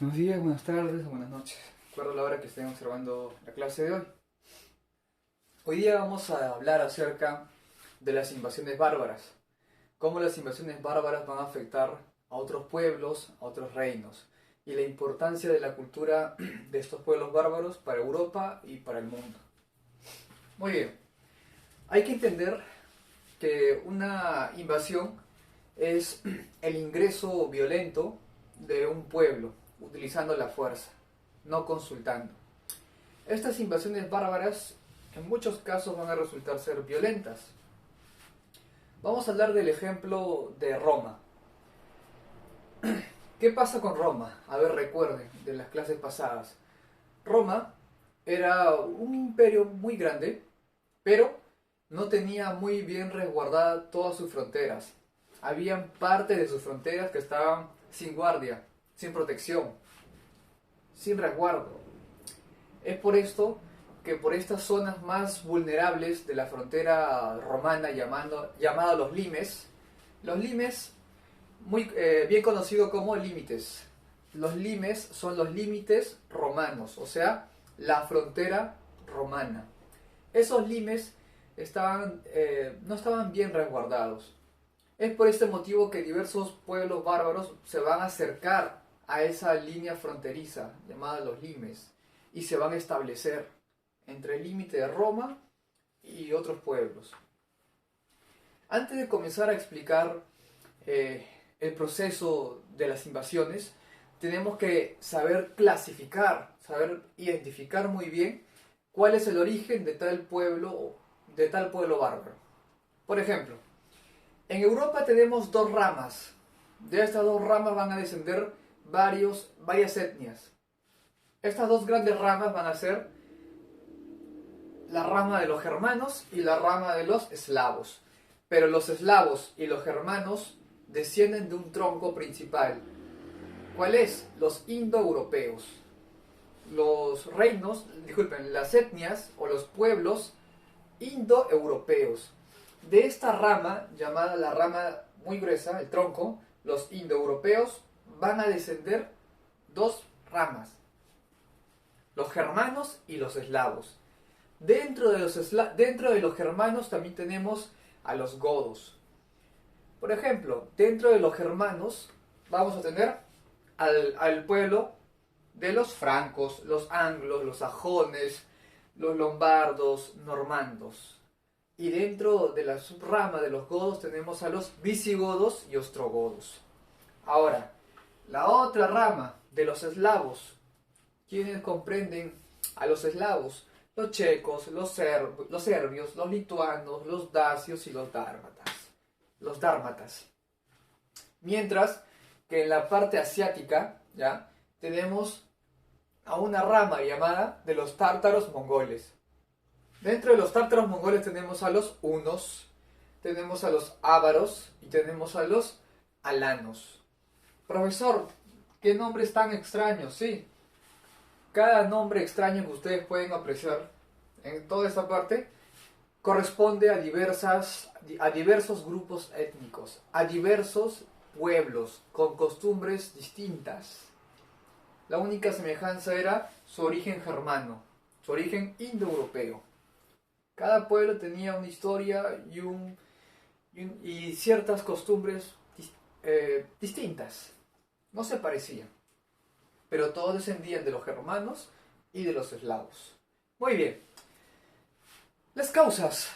Buenos días, buenas tardes o buenas noches. Recuerdo la hora que estén observando la clase de hoy. Hoy día vamos a hablar acerca de las invasiones bárbaras. Cómo las invasiones bárbaras van a afectar a otros pueblos, a otros reinos. Y la importancia de la cultura de estos pueblos bárbaros para Europa y para el mundo. Muy bien. Hay que entender que una invasión es el ingreso violento de un pueblo utilizando la fuerza, no consultando. Estas invasiones bárbaras en muchos casos van a resultar ser violentas. Vamos a hablar del ejemplo de Roma. ¿Qué pasa con Roma? A ver, recuerden de las clases pasadas. Roma era un imperio muy grande, pero no tenía muy bien resguardadas todas sus fronteras. Habían partes de sus fronteras que estaban sin guardia, sin protección, sin resguardo. Es por esto que por estas zonas más vulnerables de la frontera romana llamada los limes, muy bien conocido como límites. Los limes son los límites romanos, o sea, la frontera romana. Esos limes no estaban bien resguardados. Es por este motivo que diversos pueblos bárbaros se van a acercar a esa línea fronteriza llamada los limes y se van a establecer entre el límite de Roma y otros pueblos. Antes de comenzar a explicar el proceso de las invasiones, tenemos que saber clasificar, saber identificar muy bien cuál es el origen de tal pueblo bárbaro. Por ejemplo, en Europa tenemos dos ramas. De estas dos ramas van a descender varias etnias. Estas dos grandes ramas van a ser la rama de los germanos y la rama de los eslavos. Pero los eslavos y los germanos descienden de un tronco principal. ¿Cuál es? Los indoeuropeos. Las etnias o los pueblos indoeuropeos. De esta rama, llamada la rama muy gruesa, el tronco, los indoeuropeos van a descender dos ramas, los germanos y los eslavos. Dentro de los germanos también tenemos a los godos. Por ejemplo, dentro de los germanos vamos a tener al pueblo de los francos, los anglos, los sajones, los lombardos, normandos. Y dentro de la subrama de los godos tenemos a los visigodos y ostrogodos. Ahora, la otra rama de los eslavos, ¿quiénes comprenden a los eslavos? Los checos, los serbios, los lituanos, los dacios y los dármatas. Mientras que en la parte asiática, ¿ya?, tenemos a una rama llamada de los tártaros mongoles. Dentro de los tártaros mongoles tenemos a los hunos, tenemos a los ávaros y tenemos a los alanos. Profesor, ¿qué nombres tan extraños? Sí, cada nombre extraño que ustedes pueden apreciar en toda esta parte corresponde a diversos grupos étnicos, a diversos pueblos con costumbres distintas. La única semejanza era su origen germano, su origen indoeuropeo. Cada pueblo tenía una historia y ciertas costumbres distintas. No se parecían, pero todos descendían de los germanos y de los eslavos. Muy bien. Las causas.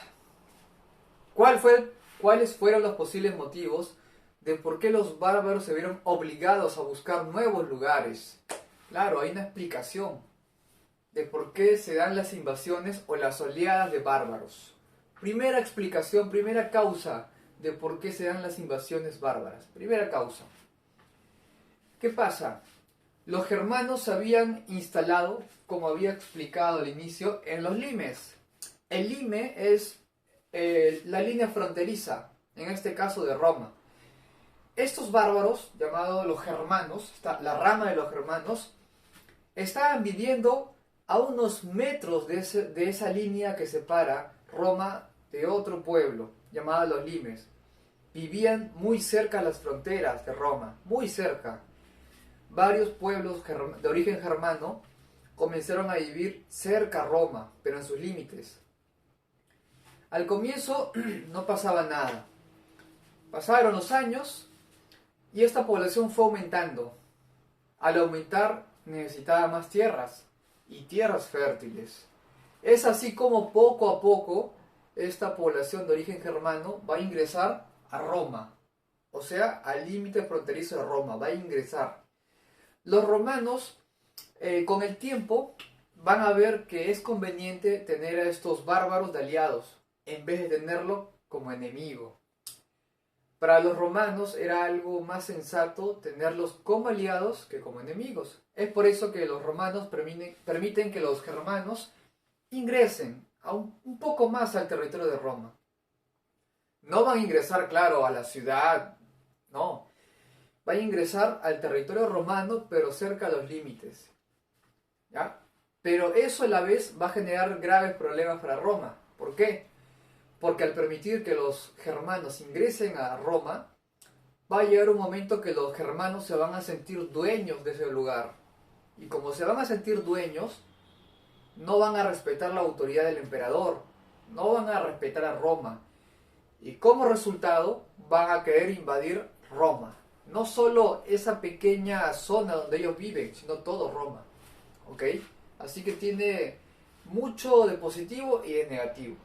¿Cuáles fueron los posibles motivos de por qué los bárbaros se vieron obligados a buscar nuevos lugares? Claro, hay una explicación de por qué se dan las invasiones o las oleadas de bárbaros. Primera explicación, primera causa de por qué se dan las invasiones bárbaras. Primera causa. ¿Qué pasa? Los germanos se habían instalado, como había explicado al inicio, en los limes. El lime es la línea fronteriza, en este caso de Roma. Estos bárbaros, llamados los germanos, la rama de los germanos, estaban viviendo a unos metros de esa línea que separa Roma de otro pueblo, llamado los limes. Vivían muy cerca de las fronteras de Roma, muy cerca. varios pueblos de origen germano comenzaron a vivir cerca a Roma, pero en sus límites. Al comienzo no pasaba nada. Pasaron los años y esta población fue aumentando. Al aumentar necesitaba más tierras y tierras fértiles. Es así como poco a poco esta población de origen germano va a ingresar a Roma, o sea, al límite fronterizo de Roma, va a ingresar. Los romanos, con el tiempo, van a ver que es conveniente tener a estos bárbaros de aliados, en vez de tenerlo como enemigo. Para los romanos era algo más sensato tenerlos como aliados que como enemigos. Es por eso que los romanos permiten que los germanos ingresen un poco más al territorio de Roma. No van a ingresar, claro, a la ciudad, no. Van a ingresar al territorio romano, pero cerca de los límites. ¿Ya? Pero eso a la vez va a generar graves problemas para Roma. ¿Por qué? Porque al permitir que los germanos ingresen a Roma, va a llegar un momento que los germanos se van a sentir dueños de ese lugar. Y como se van a sentir dueños, no van a respetar la autoridad del emperador, no van a respetar a Roma. Y como resultado, van a querer invadir Roma. No solo esa pequeña zona donde ellos viven, sino todo Roma. ¿Ok? Así que tiene mucho de positivo y de negativo.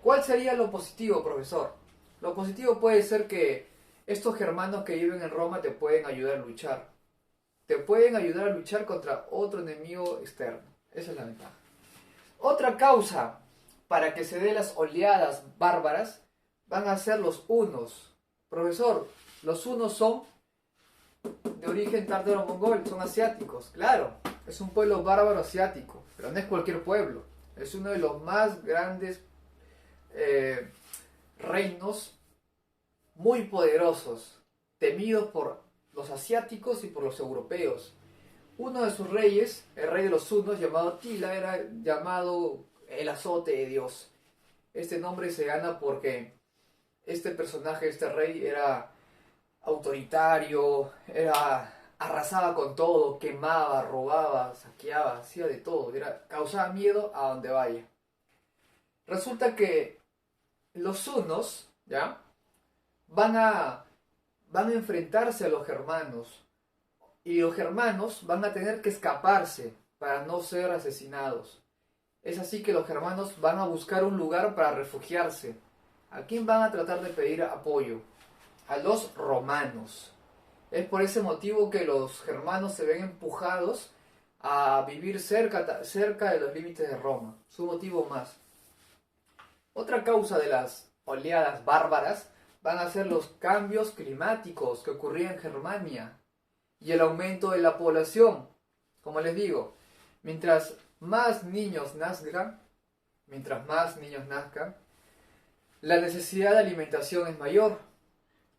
¿Cuál sería lo positivo, profesor? Lo positivo puede ser que estos germanos que viven en Roma te pueden ayudar a luchar. Te pueden ayudar a luchar contra otro enemigo externo. Esa es la ventaja. Otra causa para que se den las oleadas bárbaras van a ser los hunos. Profesor, los hunos son de origen tártaro-mongol, son asiáticos. Claro, es un pueblo bárbaro asiático, pero no es cualquier pueblo. Es uno de los más grandes reinos muy poderosos, temidos por los asiáticos y por los europeos. Uno de sus reyes, el rey de los hunos, llamado Tila, era llamado el azote de Dios. Este nombre se gana porque este personaje, este rey, era autoritario, arrasaba con todo, quemaba, robaba, saqueaba, hacía de todo, causaba miedo a donde vaya. Resulta que los hunos, ¿ya? van a enfrentarse a los germanos, y los germanos van a tener que escaparse para no ser asesinados. Es así que los germanos van a buscar un lugar para refugiarse. ¿A quién van a tratar de pedir apoyo? A los romanos. Es por ese motivo que los germanos se ven empujados a vivir cerca de los límites de Roma. Su motivo más. Otra causa de las oleadas bárbaras van a ser los cambios climáticos que ocurrían en Germania y el aumento de la población. Como les digo, mientras más niños nazcan, la necesidad de alimentación es mayor.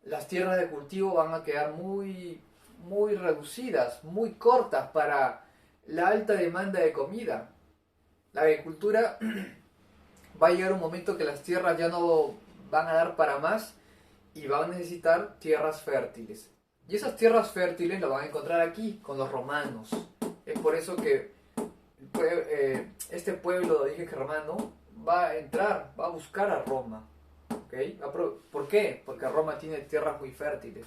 Las tierras de cultivo van a quedar muy reducidas, muy cortas para la alta demanda de comida. La agricultura va a llegar un momento que las tierras ya no van a dar para más y van a necesitar tierras fértiles. Y esas tierras fértiles las van a encontrar aquí, con los romanos. Es por eso que este pueblo de origen germano va a buscar a Roma. ¿Okay? ¿Por qué? Porque Roma tiene tierras muy fértiles.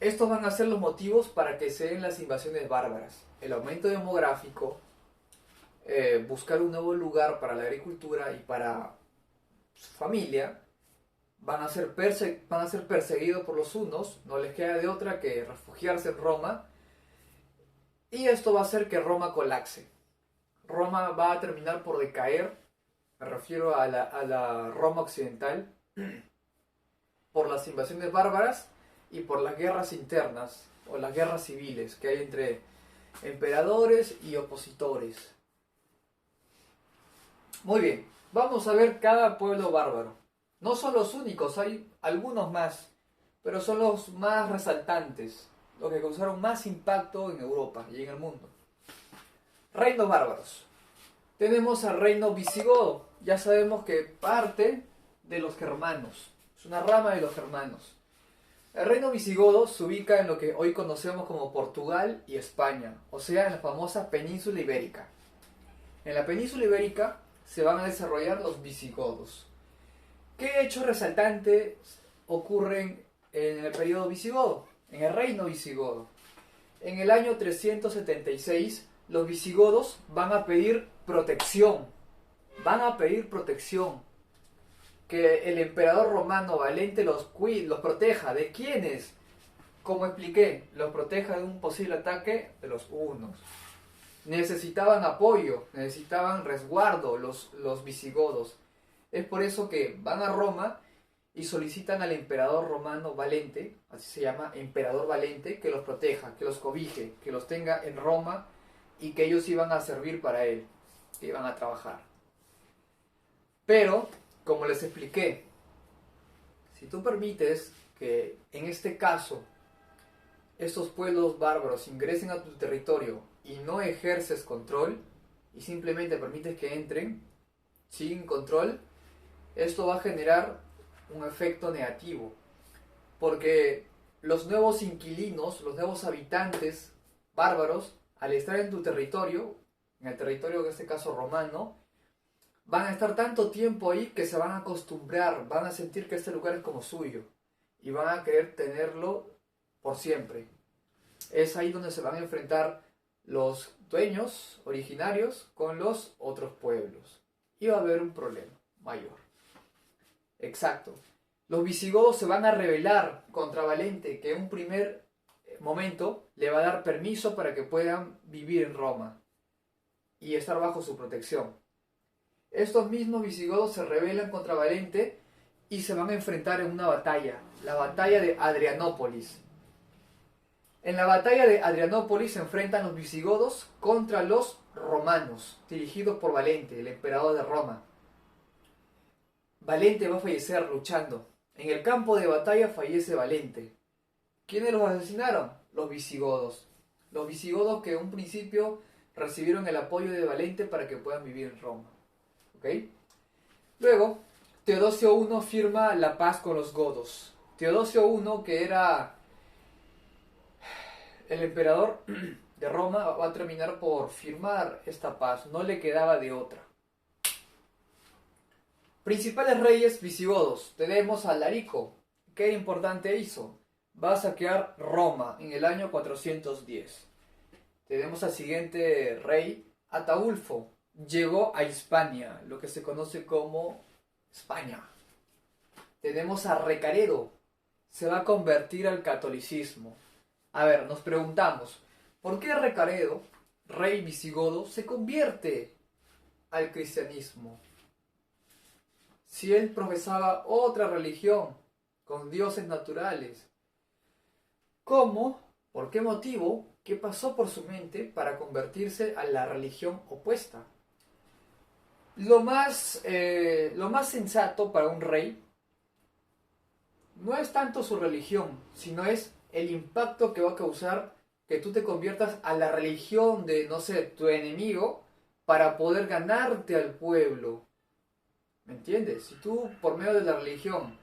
Estos van a ser los motivos para que se den las invasiones bárbaras. El aumento demográfico, buscar un nuevo lugar para la agricultura y para su familia, van a ser perseguidos por los hunos, no les queda de otra que refugiarse en Roma, y esto va a hacer que Roma colapse. Roma va a terminar por decaer, me refiero a la Roma occidental, por las invasiones bárbaras y por las guerras internas o las guerras civiles que hay entre emperadores y opositores. Muy bien, vamos a ver cada pueblo bárbaro. No son los únicos, hay algunos más, pero son los más resaltantes, los que causaron más impacto en Europa y en el mundo. Reinos bárbaros. Tenemos al reino visigodo. Ya sabemos que parte de los germanos, es una rama de los germanos. El reino visigodo se ubica en lo que hoy conocemos como Portugal y España, o sea, en la famosa península ibérica. En la península ibérica se van a desarrollar los visigodos. ¿Qué hechos resaltantes ocurren en el periodo visigodo? En el reino visigodo. En el año 376, los visigodos van a pedir protección. Van a pedir protección. Que el emperador romano Valente los proteja. ¿De quiénes? Como expliqué, los proteja de un posible ataque de los hunos. Necesitaban apoyo, necesitaban resguardo los visigodos. Es por eso que van a Roma y solicitan al emperador romano Valente, así se llama, emperador Valente, que los proteja, que los cobije, que los tenga en Roma y que ellos iban a servir para él, que iban a trabajar. Pero, como les expliqué, si tú permites que en este caso estos pueblos bárbaros ingresen a tu territorio y no ejerces control y simplemente permites que entren sin control, esto va a generar un efecto negativo, porque los nuevos inquilinos, los nuevos habitantes bárbaros, al estar en tu territorio, en el territorio en este caso romano, van a estar tanto tiempo ahí que se van a acostumbrar, van a sentir que este lugar es como suyo y van a querer tenerlo por siempre. Es ahí donde se van a enfrentar los dueños originarios con los otros pueblos y va a haber un problema mayor. Exacto. Los visigodos se van a rebelar contra Valente, que en un primer momento le va a dar permiso para que puedan vivir en Roma y estar bajo su protección. Estos mismos visigodos se rebelan contra Valente y se van a enfrentar en una batalla, la batalla de Adrianópolis. En la batalla de Adrianópolis se enfrentan los visigodos contra los romanos, dirigidos por Valente, el emperador de Roma. Valente va a fallecer luchando. En el campo de batalla fallece Valente. ¿Quiénes los asesinaron? Los visigodos. Los visigodos que en un principio recibieron el apoyo de Valente para que puedan vivir en Roma. ¿Ok? Luego, Teodosio I firma la paz con los godos. Teodosio I, que era el emperador de Roma, va a terminar por firmar esta paz. No le quedaba de otra. Principales reyes visigodos. Tenemos a Alarico. ¿Qué importante hizo? Va a saquear Roma en el año 410. Tenemos al siguiente rey, Ataulfo. Llegó a Hispania, lo que se conoce como España. Tenemos a Recaredo. Se va a convertir al catolicismo. A ver, nos preguntamos, ¿por qué Recaredo, rey visigodo, se convierte al cristianismo? Si él profesaba otra religión, con dioses naturales. ¿Cómo? ¿Por qué motivo? ¿Qué pasó por su mente para convertirse a la religión opuesta? Lo más sensato para un rey no es tanto su religión, sino es el impacto que va a causar que tú te conviertas a la religión de, no sé, tu enemigo para poder ganarte al pueblo. ¿Me entiendes? Si tú por medio de la religión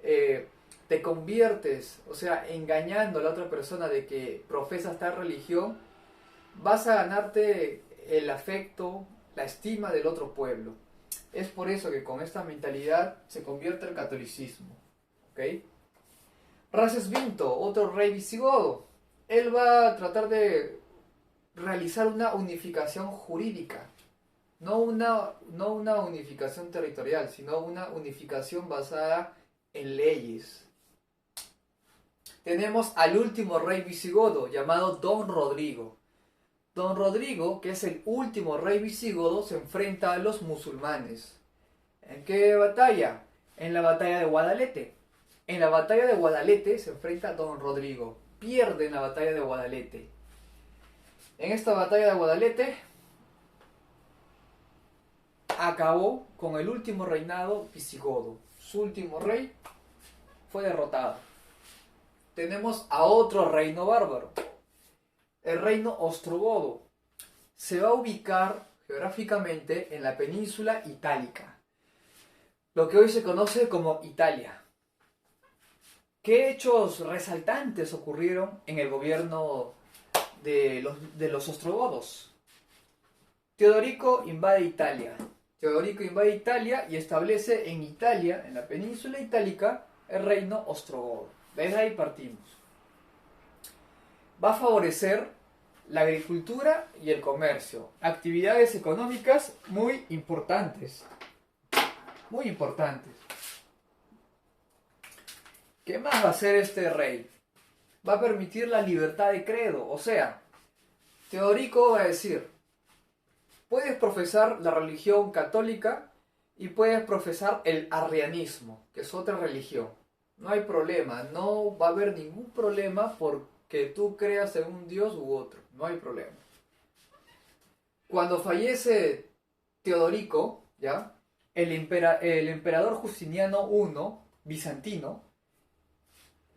te conviertes, o sea, engañando a la otra persona de que profesas tal religión, vas a ganarte el afecto, la estima del otro pueblo. Es por eso que con esta mentalidad se convierte el catolicismo. ¿Ok? Racesvinto, otro rey visigodo. Él va a tratar de realizar una unificación jurídica. No una unificación territorial, sino una unificación basada en leyes. Tenemos al último rey visigodo, llamado Don Rodrigo. Don Rodrigo, que es el último rey visigodo, se enfrenta a los musulmanes. ¿En qué batalla? En la batalla de Guadalete. En la batalla de Guadalete se enfrenta a Don Rodrigo. Pierde en la batalla de Guadalete. En esta batalla de Guadalete acabó con el último reinado visigodo. Su último rey fue derrotado. Tenemos a otro reino bárbaro. El reino ostrogodo se va a ubicar geográficamente en la península itálica, lo que hoy se conoce como Italia. ¿Qué hechos resaltantes ocurrieron en el gobierno de los ostrogodos? Teodorico invade Italia. Teodorico invade Italia y establece en Italia, en la península itálica, el reino ostrogodo. Desde ahí partimos. Va a favorecer la agricultura y el comercio. Actividades económicas muy importantes. Muy importantes. ¿Qué más va a hacer este rey? Va a permitir la libertad de credo. O sea, Teodorico va a decir, puedes profesar la religión católica y puedes profesar el arrianismo, que es otra religión. No hay problema, no va a haber ningún problema porque tú creas en un dios u otro. No hay problema. Cuando fallece Teodorico, ¿ya? El emperador Justiniano I, bizantino,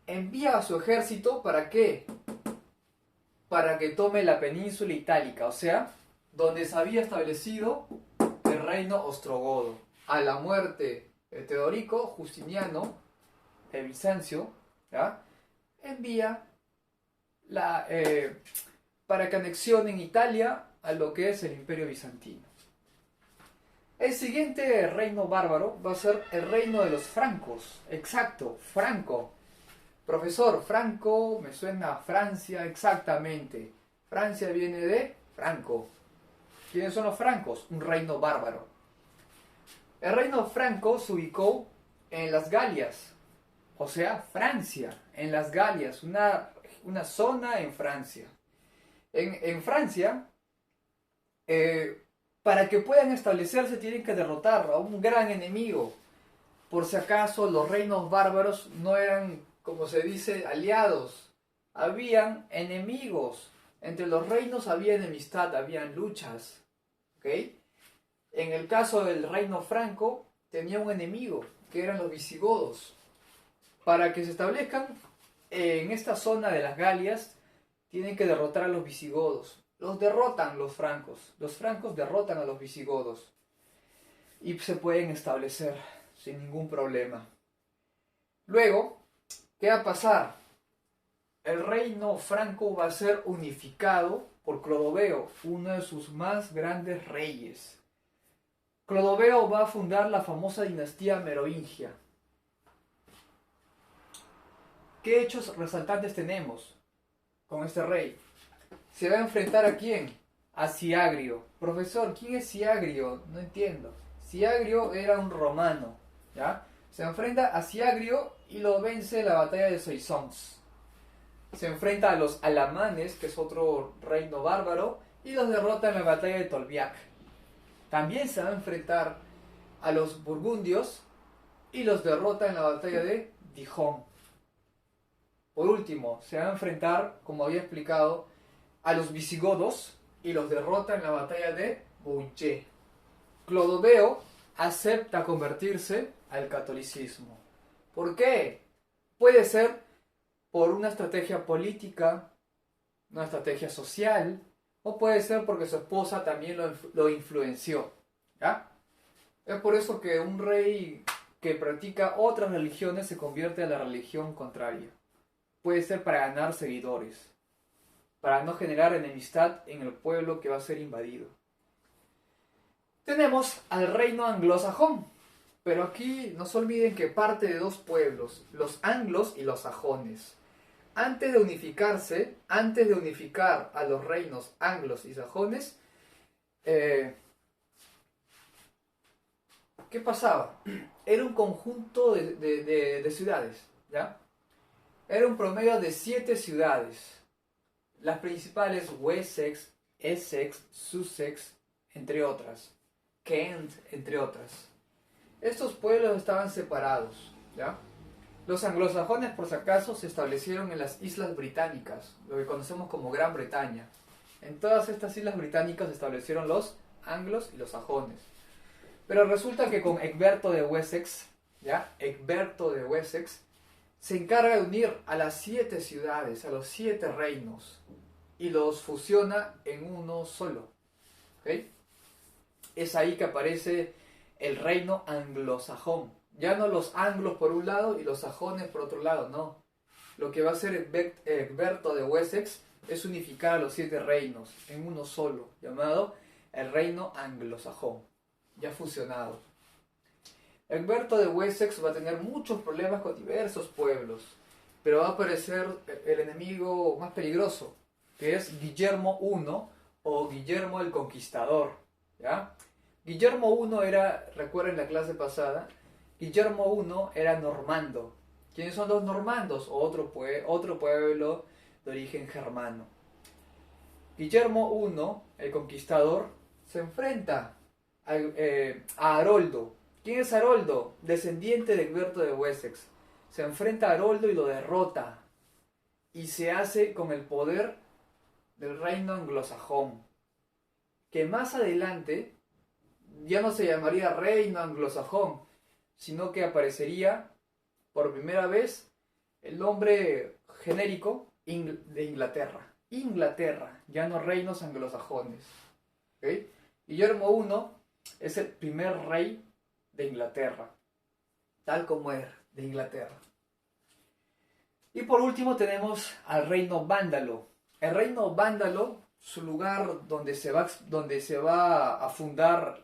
envía a su ejército ¿para qué? Para que tome la península itálica, o sea, donde se había establecido el reino ostrogodo. A la muerte de Teodorico, Justiniano de Bizancio, ¿ya? Envía para que anexionen Italia a lo que es el imperio bizantino. El siguiente reino bárbaro va a ser el reino de los francos. Exacto, Franco. Profesor, Franco me suena a Francia, exactamente. Francia viene de Franco. ¿Quiénes son los francos? Un reino bárbaro. El reino franco se ubicó en las Galias, o sea, Francia, en las Galias, una zona en Francia. En Francia, para que puedan establecerse tienen que derrotar a un gran enemigo. Por si acaso, los reinos bárbaros no eran, como se dice, aliados. Habían enemigos. Entre los reinos había enemistad, habían luchas. ¿Ok? En el caso del reino franco, tenía un enemigo, que eran los visigodos. Para que se establezcan en esta zona de las Galias, tienen que derrotar a los visigodos. Los derrotan los francos derrotan a los visigodos y se pueden establecer sin ningún problema. Luego, ¿qué va a pasar? El reino franco va a ser unificado por Clodoveo, uno de sus más grandes reyes. Clodoveo va a fundar la famosa dinastía merovingia. ¿Qué hechos resaltantes tenemos con este rey? ¿Se va a enfrentar a quién? A Siagrio. Profesor, ¿quién es Siagrio? No entiendo. Siagrio era un romano, ¿ya? Se enfrenta a Siagrio y lo vence en la batalla de Soissons. Se enfrenta a los alamanes, que es otro reino bárbaro, y los derrota en la batalla de Tolbiac. También se va a enfrentar a los burgundios y los derrota en la batalla de Dijon. Por último, se va a enfrentar, como había explicado, a los visigodos y los derrota en la batalla de Bouillé. Clodoveo acepta convertirse al catolicismo. ¿Por qué? Puede ser por una estrategia política, una estrategia social, o puede ser porque su esposa también lo influenció. ¿Ya? Es por eso que un rey que practica otras religiones se convierte a la religión contraria. Puede ser para ganar seguidores, para no generar enemistad en el pueblo que va a ser invadido. Tenemos al reino anglosajón, pero aquí no se olviden que parte de dos pueblos, los anglos y los sajones. Antes de unificarse, antes de unificar a los reinos anglos y sajones, ¿qué pasaba? Era un conjunto de ciudades, ¿ya? Era un promedio de 7 ciudades. Las principales, Wessex, Essex, Sussex, entre otras. Kent, entre otras. Estos pueblos estaban separados, ¿ya? Los anglosajones, por si acaso, se establecieron en las Islas Británicas, lo que conocemos como Gran Bretaña. En todas estas islas británicas se establecieron los anglos y los sajones. Pero resulta que con Egberto de Wessex, ¿ya? Egberto de Wessex se encarga de unir a las 7 ciudades, a los 7 reinos, y los fusiona en uno solo. ¿Okay? Es ahí que aparece el reino anglosajón, Ya no los anglos por un lado y los sajones por otro lado, no. Lo que va a hacer Egberto de Wessex es unificar a los 7 reinos en uno solo, llamado el reino anglosajón, ya fusionado. Egberto de Wessex va a tener muchos problemas con diversos pueblos, pero va a aparecer el enemigo más peligroso, que es Guillermo I o Guillermo el Conquistador, ¿ya? Guillermo I era, recuerden la clase pasada, Guillermo I era normando. ¿Quiénes son los normandos? Otro pueblo de origen germano. Guillermo I, el conquistador, se enfrenta a Haroldo. ¿Quién es Haroldo? Descendiente de Egberto de Wessex. Se enfrenta a Haroldo y lo derrota. Y se hace con el poder del reino anglosajón. Que más adelante ya no se llamaría reino anglosajón, sino que aparecería por primera vez el nombre genérico de Inglaterra. Inglaterra, ya no reinos anglosajones. ¿Okay? Guillermo I es el primer rey de Inglaterra, tal como era de Inglaterra. Y por último tenemos al reino vándalo. El reino vándalo, su lugar donde se va a fundar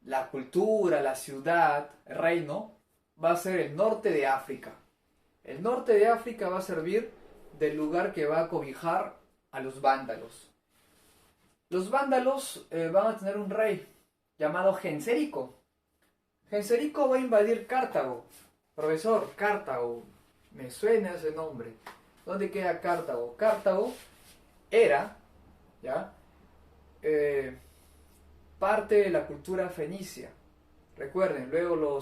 la cultura, la ciudad, el reino, va a ser el norte de África. El norte de África va a servir del lugar que va a cobijar a los vándalos. Los vándalos van a tener un rey llamado Genserico. Genserico va a invadir Cartago. Profesor, Cartago, me suena ese nombre. ¿Dónde queda Cartago? Cartago era, ¿ya? Parte de la cultura fenicia. Recuerden, luego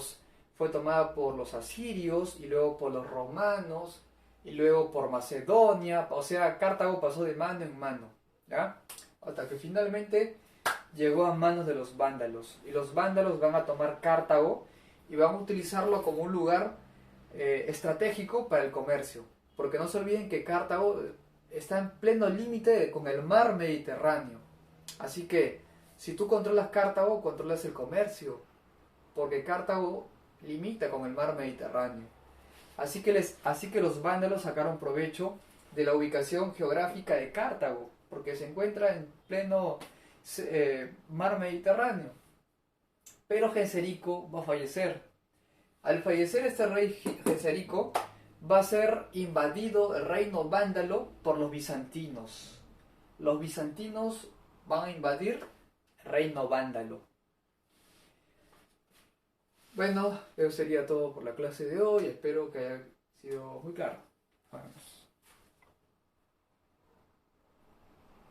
fue tomada por los asirios y luego por los romanos y luego por Macedonia. O sea, Cartago pasó de mano en mano, ¿ya? Hasta que finalmente llegó a manos de los vándalos. Y los vándalos van a tomar Cartago y van a utilizarlo como un lugar estratégico para el comercio. Porque no se olviden que Cartago está en pleno límite con el mar Mediterráneo. Así que si tú controlas Cartago, controlas el comercio. Porque Cartago limita con el mar Mediterráneo. Así que los vándalos sacaron provecho de la ubicación geográfica de Cartago, porque se encuentra en pleno mar Mediterráneo. Pero Genserico va a fallecer. Al fallecer este rey Genserico, va a ser invadido el reino vándalo por los bizantinos. Los bizantinos van a invadir el reino vándalo. Bueno, eso sería todo por la clase de hoy. Espero que haya sido muy claro. Bueno,